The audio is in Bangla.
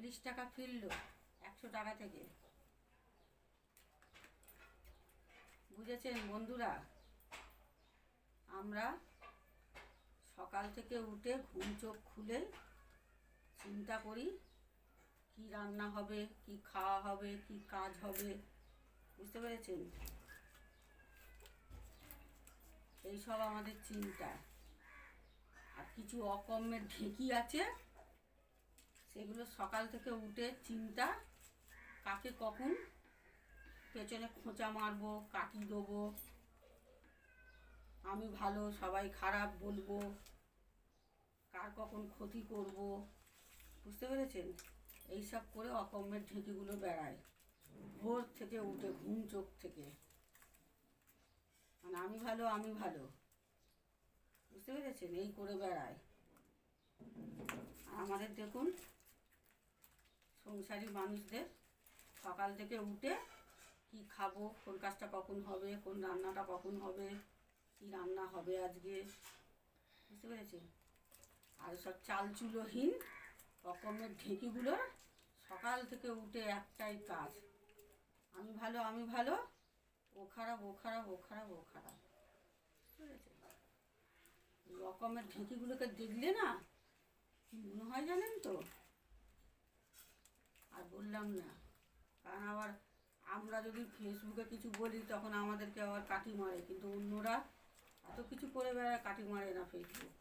40 টাকা ফিরল 100 টাকা থেকে। বুঝেছেন বন্ধুরা? আমরা সকাল থেকে উঠে ঘুম চোখ খুলে চিন্তা করি কি রান্না হবে, কি খাওয়া হবে, কি কাজ হবে। বুঝতে পেরেছেন? এইসব আমাদের চিন্তা। আর কিছু অকর্মের ঢেঁকি আছে, সেগুলো সকাল থেকে উঠে চিন্তা কাকে কখন পেছনে খোঁচা মারবো, কাটি দেবো, আমি ভালো সবাই খারাপ বলবো, কার কখন ক্ষতি করব। বুঝতে পেরেছেন? এইসব করে অকর্মের ঢেঁকিগুলো বেড়ায় ভোর থেকে উঠে ঘুম চোখ থেকে। মানে আমি ভালো, আমি ভালো। বুঝতে পেরেছেন? এই করে বেড়ায়। আমাদের দেখুন সংসারী মানুষদের সকাল থেকে উঠে কি খাবো, কোন কাজটা কখন হবে, কোন রান্নাটা কখন হবে, কি রান্না হবে আজকে। বুঝতে পেরেছেন? আর সব চালচুলোহীন রকমের ঢেঁকিগুলোর সকাল থেকে উঠে একটাই কাজ, আমি ভালো, আমি ভালো, ও খারাপ, ও খারাপ, ও খারাপ, ও খারাপ। বুঝতে পেরেছেন? রকমের ঢেঁকিগুলোকে দেখলে না কি মনে হয় জানেন তো? আর বললাম না, কারণ আবার আমরা যদি ফেসবুকে কিছু বলি তখন আমাদেরকে আবার কাটি মারে, কিন্তু অন্যরা এত কিছু করে বেড়ায়, কাটি মারে না ফেসবুক।